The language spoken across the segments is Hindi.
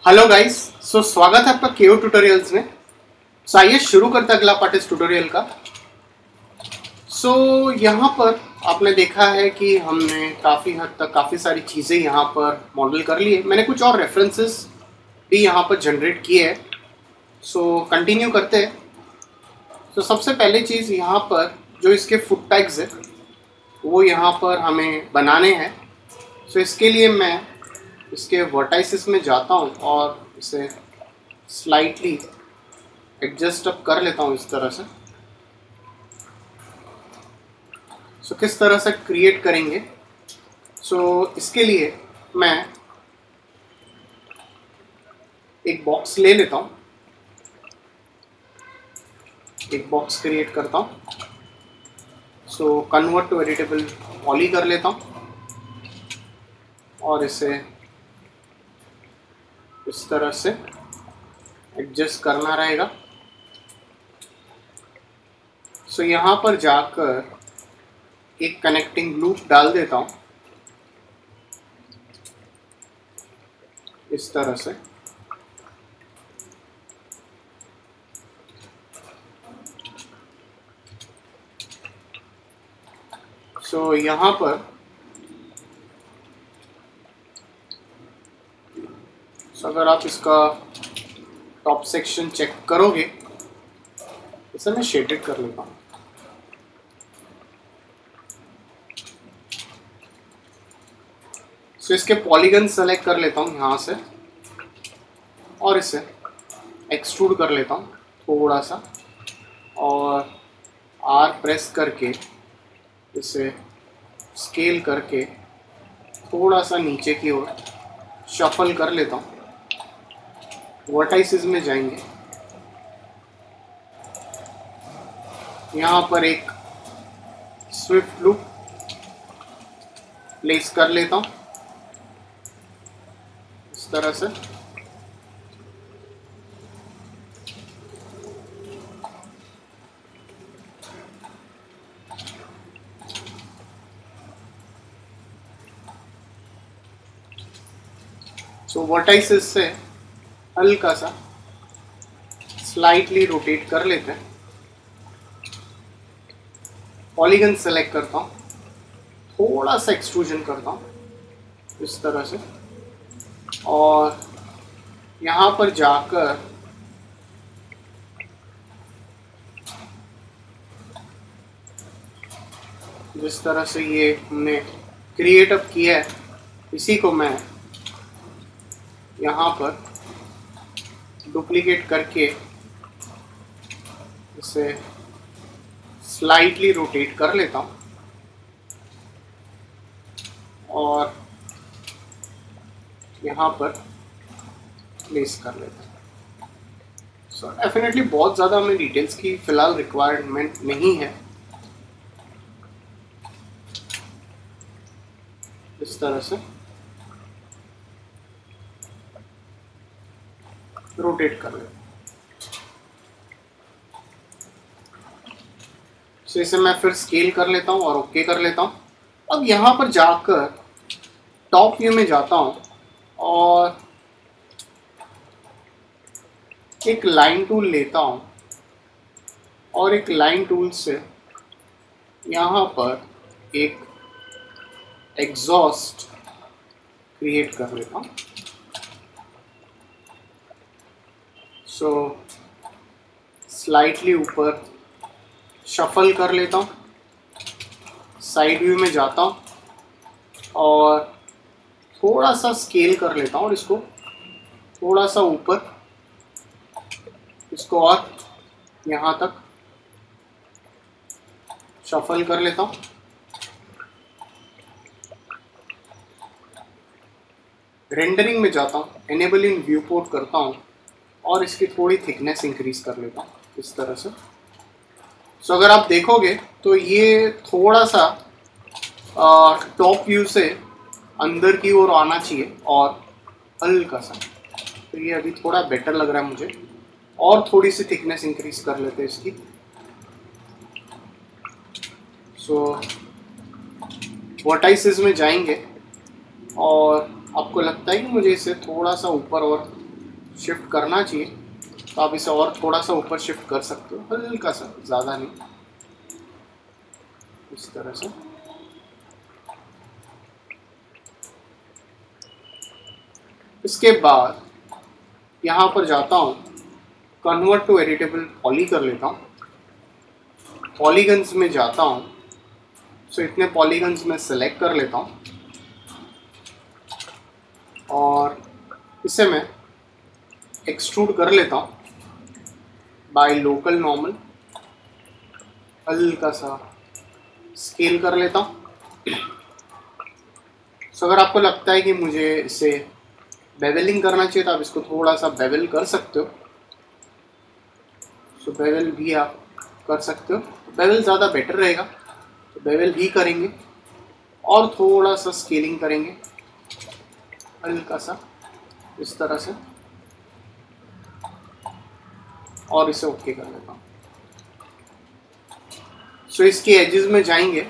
Hello guys. स्वागत है आपका केओ ट्यूटोरियल्स में। आइए शुरू करते हैं अगला पार्ट इस ट्यूटोरियल का। यहाँ पर आपने देखा है कि हमने काफ़ी हद तक काफ़ी सारी चीज़ें यहाँ पर मॉडल कर ली है। मैंने कुछ और रेफरेंसेस भी यहाँ पर जनरेट किए हैं। कंटिन्यू करते हैं। सबसे पहली चीज़ यहाँ पर जो इसके फुट टैग्स है वो यहाँ पर हमें बनाने हैं। इसके लिए मैं इसके वर्टाइसिस में जाता हूँ और इसे स्लाइटली एडजस्ट अप कर लेता हूँ इस तरह से। किस तरह से क्रिएट करेंगे? इसके लिए मैं एक बॉक्स ले लेता हूँ, एक बॉक्स क्रिएट करता हूँ। कन्वर्ट टू एडिटेबल पॉली कर लेता हूँ और इसे इस तरह से एडजस्ट करना रहेगा। यहाँ पर जाकर एक कनेक्टिंग लूप डाल देता हूँ इस तरह से। यहाँ पर अगर आप इसका टॉप सेक्शन चेक करोगे, इसे मैं शेडेड कर लेता हूँ। इसके पॉलीगन सेलेक्ट कर लेता हूँ यहाँ से और इसे एक्सट्रूड कर लेता हूँ थोड़ा सा, और आर प्रेस करके इसे स्केल करके थोड़ा सा नीचे की ओर शफल कर लेता हूँ। वर्टाइसिस में जाएंगे, यहाँ पर एक स्विफ्ट लूप प्लेस कर लेता हूँ इस तरह से। वर्टाइसिस से हल्का सा स्लाइटली रोटेट कर लेते हैं। पॉलीगन सेलेक्ट करता हूँ, थोड़ा सा एक्सट्रूजन करता हूँ इस तरह से, और यहाँ पर जाकर जिस तरह से ये हमने क्रिएट अप किया है, इसी को मैं यहाँ पर डुप्लीकेट करके इसे स्लाइटली रोटेट कर लेता हूँ और यहाँ पर प्लेस कर लेता हूँ। डेफिनेटली बहुत ज़्यादा हमें डिटेल्स की फ़िलहाल रिक्वायरमेंट नहीं है। इस तरह से रोटेट कर लेता हूँ। इसे मैं फिर स्केल कर लेता हूँ और ओके कर लेता हूँ। अब यहाँ पर जाकर टॉप व्यू में जाता हूँ और एक लाइन टूल लेता हूँ और एक लाइन टूल से यहाँ पर एक एग्जॉस्ट क्रिएट कर लेता हूँ। स्लाइटली ऊपर शफल कर लेता हूँ, साइड व्यू में जाता हूँ और थोड़ा सा स्केल कर लेता हूँ और इसको थोड़ा सा ऊपर, इसको और यहाँ तक शफल कर लेता हूँ। रेंडरिंग में जाता हूँ, एनेबल इन व्यू पोर्ट करता हूँ और इसकी थोड़ी थिकनेस इंक्रीज कर लेता हूँ इस तरह से। अगर आप देखोगे तो ये थोड़ा सा टॉप व्यू से अंदर की ओर आना चाहिए और हल्का सा, तो ये अभी थोड़ा बेटर लग रहा है मुझे। और थोड़ी सी थिकनेस इंक्रीज कर लेते हैं इसकी। वर्टाइसिस में जाएंगे और आपको लगता है कि मुझे इसे थोड़ा सा ऊपर और शिफ्ट करना चाहिए, तो आप इसे और थोड़ा सा ऊपर शिफ्ट कर सकते हो, हल्का सा, ज़्यादा नहीं, इस तरह से। इसके बाद यहाँ पर जाता हूँ, कन्वर्ट टू एडिटेबल पॉली कर लेता हूँ, पॉलीगन्स में जाता हूँ। सो इतने पॉलीगन्स में सेलेक्ट कर लेता हूँ और इसे मैं एक्सट्रूड कर लेता हूँ बाय लोकल नॉर्मल, हल्का सा स्केल कर लेता हूँ। सो अगर आपको लगता है कि मुझे इसे बेवलिंग करना चाहिए तो आप इसको थोड़ा सा बेवल कर सकते हो। सो बेवल भी आप कर सकते हो, बेवल ज़्यादा बेटर रहेगा, तो बेवल भी करेंगे और थोड़ा सा स्केलिंग करेंगे हल्का सा इस तरह से, और इसे ओके कर लेता हूँ। सो इसके एजेस में जाएंगे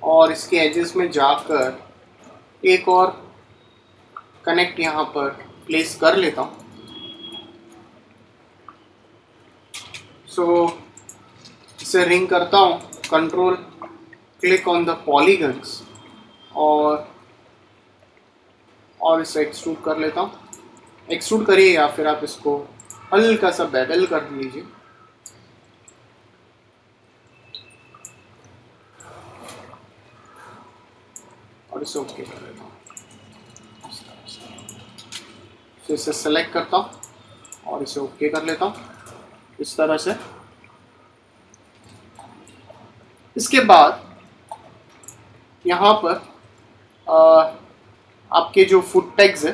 और इसके एजेस में जाकर एक और कनेक्ट यहाँ पर प्लेस कर लेता हूँ। सो इसे रिंग करता हूँ, control click on the polygons और इसे एक्सट्रूड कर लेता हूँ। एक्सट्रूड करिए या फिर आप इसको हल्का सा बेवल कर लीजिए। और इसे ओके कर लेता हूँ। तो इसे सेलेक्ट करता हूँ और इसे ओके कर लेता हूँ इस तरह से। इसके बाद यहाँ पर आपके जो फुट टैग्स है,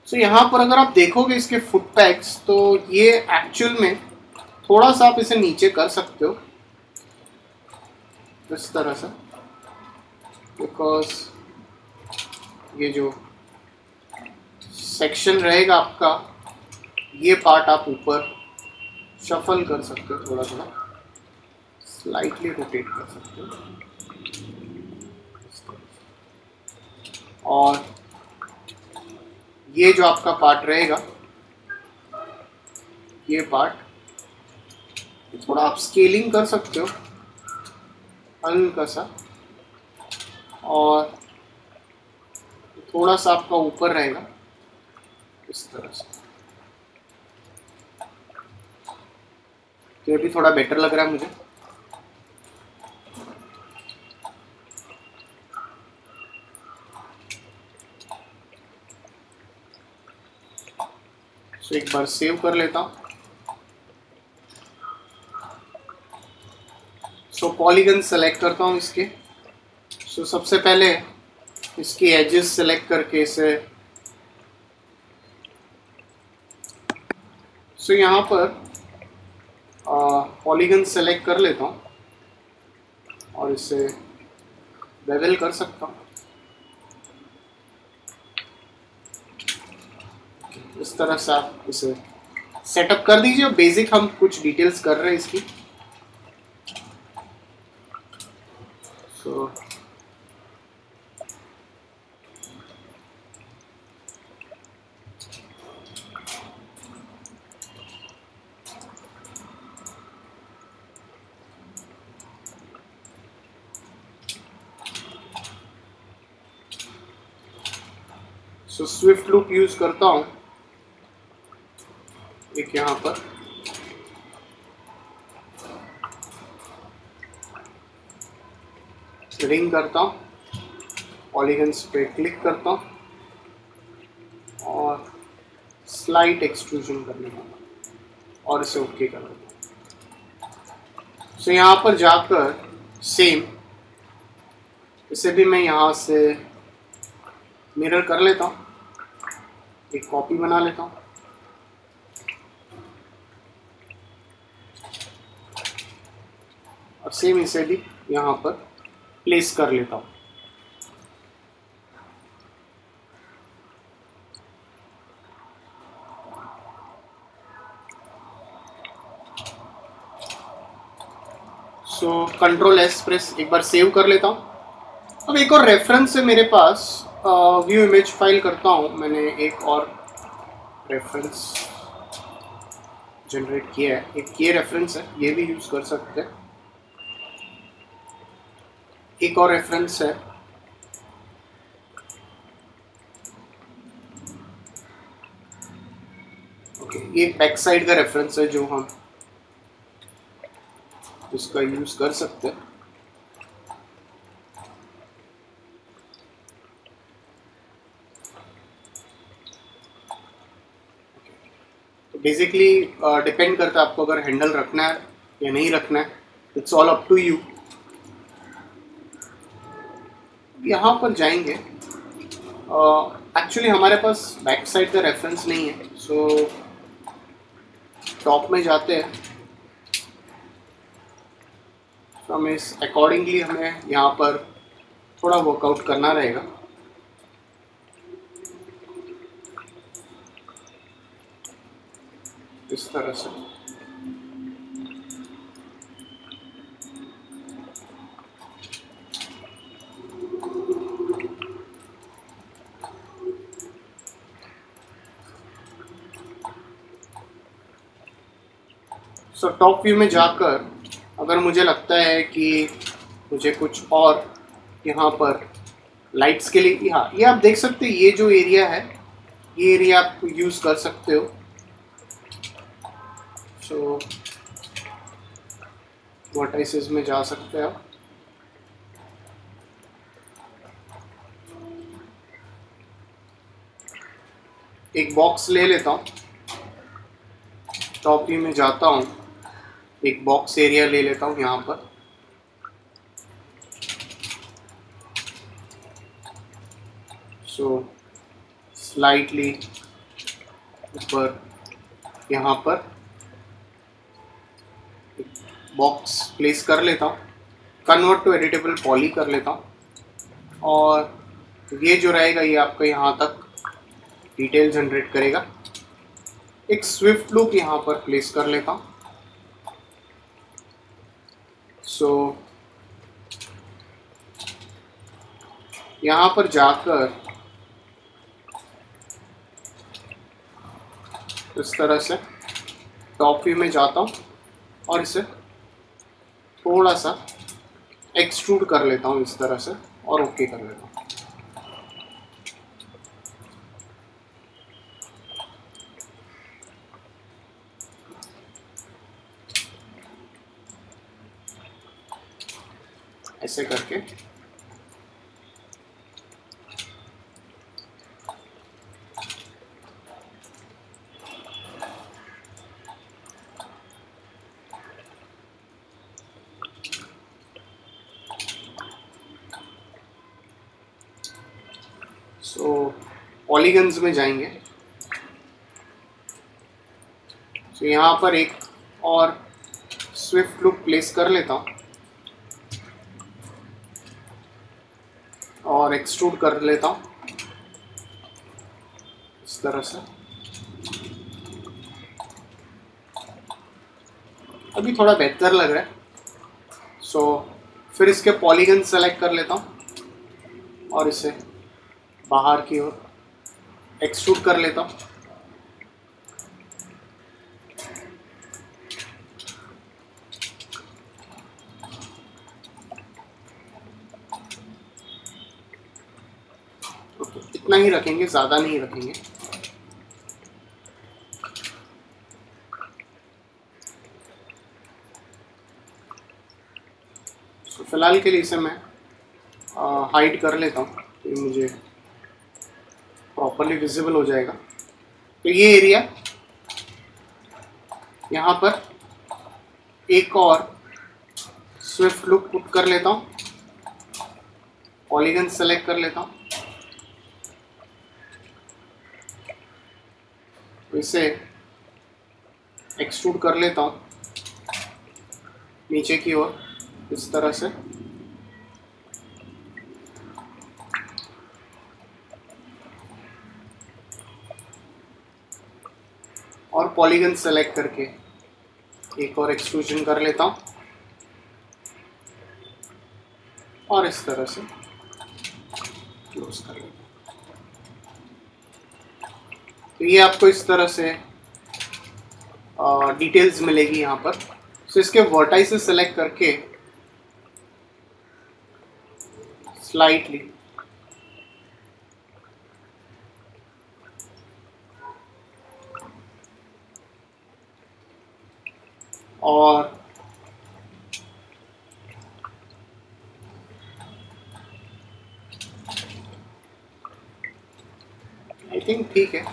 सो यहाँ पर अगर आप देखोगे इसके फुट टैग्स, तो ये एक्चुअल में थोड़ा सा आप इसे नीचे कर सकते हो इस तरह से, बिकॉज ये जो सेक्शन रहेगा आपका, ये पार्ट आप ऊपर शफल कर सकते हो, थोड़ा थोड़ा स्लाइटली रोटेट कर सकते हो। और ये जो आपका पार्ट रहेगा, ये पार्ट थोड़ा आप स्केलिंग कर सकते हो हल्का सा, और थोड़ा सा आपका ऊपर रहेगा इस तरह से। तो ये भी थोड़ा बेटर लग रहा है मुझे। सो एक बार सेव कर लेता हूँ। सो पॉलीगन सेलेक्ट करता हूँ इसके। सो सबसे पहले इसकी एजेस सेलेक्ट करके इसे, सो यहाँ पर पॉलीगन सेलेक्ट कर लेता हूँ और इसे बेवल कर सकता हूँ इस तरह से। आप इसे सेटअप कर दीजिए और बेसिक हम कुछ डिटेल्स कर रहे हैं इसकी। सो स्विफ्ट लूप यूज करता हूँ एक, यहाँ पर रिंग करता हूँ, पॉलीगन्स पे क्लिक करता हूँ और स्लाइट एक्सट्रूजन कर लेता हूँ और इसे ओके कर देता हूँ। सो यहाँ पर जाकर सेम इसे भी मैं यहाँ से मिरर कर लेता हूँ, एक कॉपी बना लेता हूँ और सेम इसे भी यहाँ पर प्लेस कर लेता हूँ। सो कंट्रोल एस प्रेस एक बार सेव कर लेता हूँ अब एक और रेफरेंस है मेरे पास, व्यू इमेज फाइल करता हूँ। मैंने एक और रेफरेंस जनरेट किया है, एक ये रेफरेंस है, ये भी यूज़ कर सकते हैं। एक और रेफरेंस है, ओके, ये बैक साइड का रेफरेंस है जो हम उसका यूज़ कर सकते हैं। तो बेसिकली डिपेंड करता है आपको अगर हैंडल रखना है या नहीं रखना है, it's all up to you. यहाँ पर जाएंगे, एक्चुअली हमारे पास बैक साइड का रेफरेंस नहीं है, सो टॉप में जाते हैं। तो हमें इस अकॉर्डिंगली हमें यहाँ पर थोड़ा वर्कआउट करना रहेगा। इस तरह से टॉप व्यू में जाकर अगर मुझे लगता है कि मुझे कुछ और यहाँ पर लाइट्स के लिए, हाँ ये आप देख सकते हैं, ये जो एरिया है ये एरिया आप यूज़ कर सकते हो। सो वर्टाइसेस में जा सकते हैं आप। एक बॉक्स ले लेता हूँ, टॉप व्यू में जाता हूँ, एक बॉक्स एरिया ले लेता हूँ यहाँ पर। सो स्लाइटली ऊपर यहाँ पर बॉक्स प्लेस कर लेता हूँ, कन्वर्ट टू एडिटेबल पॉली कर लेता हूँ, और ये जो रहेगा ये आपका यहाँ तक डिटेल जनरेट करेगा। एक स्विफ्ट लूप यहाँ पर प्लेस कर लेता हूँ। सो यहाँ पर जाकर इस तरह से टॉप व्यू में जाता हूँ और इसे थोड़ा सा एक्सट्रूड कर लेता हूँ इस तरह से, और ओके कर लेता हूँ। ऐसे करके पॉलीगन्स में जाएंगे। यहाँ पर एक और स्विफ्ट लूप प्लेस कर लेता हूँ और एक्सट्रूड कर लेता हूँ इस तरह से। अभी थोड़ा बेहतर लग रहा है। फिर इसके पॉलीगन सेलेक्ट कर लेता हूँ और इसे बाहर की ओर एक्सट्रूड कर लेता हूँ। इतना ही रखेंगे, ज़्यादा नहीं रखेंगे। फिलहाल के लिए इसे मैं हाइड कर लेता हूँ तो मुझे प्रॉपरली विजिबल हो जाएगा। तो ये एरिया, यहाँ पर एक और स्विफ्ट लूप पुट कर लेता हूँ, पॉलीगन सेलेक्ट कर लेता हूँ, तो इसे एक्सट्रूड कर लेता हूँ नीचे की ओर इस तरह से। और पॉलीगन सेलेक्ट करके एक और एक्सट्रूजन कर लेता हूँ और इस तरह से क्लोज कर लेते हैं। तो ये आपको इस तरह से डिटेल्स मिलेगी यहाँ पर। सो इसके वर्टाइसेस सेलेक्ट करके स्लाइटली और आई थिंक ठीक है।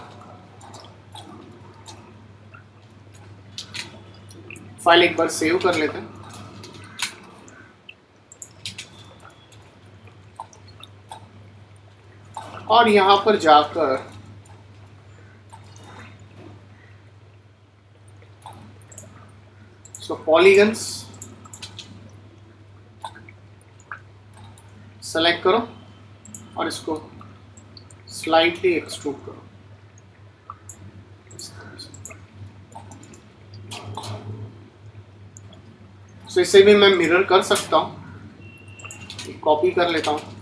फाइल एक बार सेव कर लेते हैं। और यहाँ पर जाकर पॉलीगन्स सेलेक्ट करो और इसको स्लाइटली एक्सट्रूड करो। सो इसे भी मैं मिरर कर सकता हूँ, कॉपी कर लेता हूँ।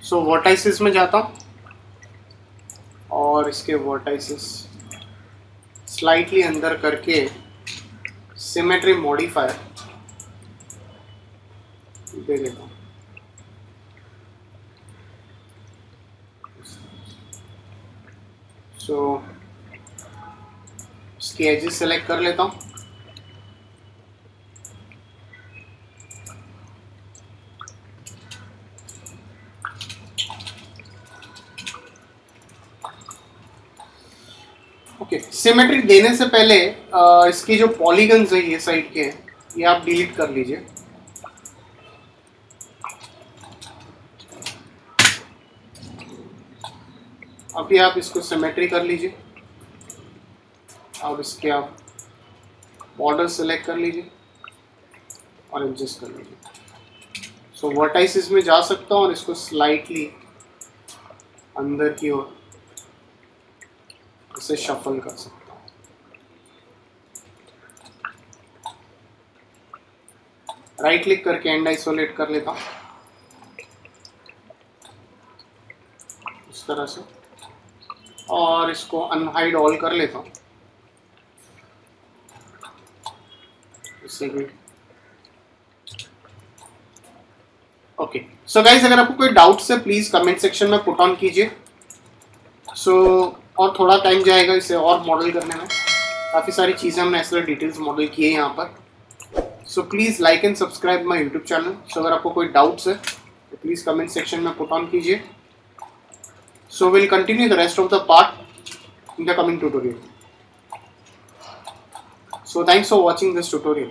सो वर्टाइसिस में जाता हूँ और इसके वर्टाइसिस स्लाइटली अंदर करके सिमेट्री मॉडिफायर दे देता हूँ। सो इसके एजेस सेलेक्ट कर लेता हूँ। ओके, सिमेट्री देने से पहले इसकी जो पॉलीगन्स है ये साइड के, ये आप डिलीट कर लीजिए। अभी आप इसको सिमेट्री कर लीजिए। अब इसके आप बॉर्डर सेलेक्ट कर लीजिए और एडजस्ट कर लीजिए। सो वर्टाइसिस में जा सकता हूँ और इसको स्लाइटली अंदर की ओर इसे शफल कर सकता हूँ। राइट क्लिक करके एंड आइसोलेट कर लेता हूँ इस तरह से, और इसको अनहाइड ऑल कर लेता हूँ इससे भी। ओके, सो गाइज अगर आपको कोई डाउट्स है प्लीज कमेंट सेक्शन में पुट ऑन कीजिए। सो और थोड़ा टाइम जाएगा इसे और मॉडल करने में, काफ़ी सारी चीज़ें हमने ऐसे डिटेल्स मॉडल किए यहाँ पर। So please like and subscribe my YouTube channel. So अगर आपको कोई डाउट्स है तो प्लीज़ कमेंट सेक्शन में पुट ऑन कीजिए। So will continue the rest of the part in the coming tutorial. So thanks for watching this tutorial.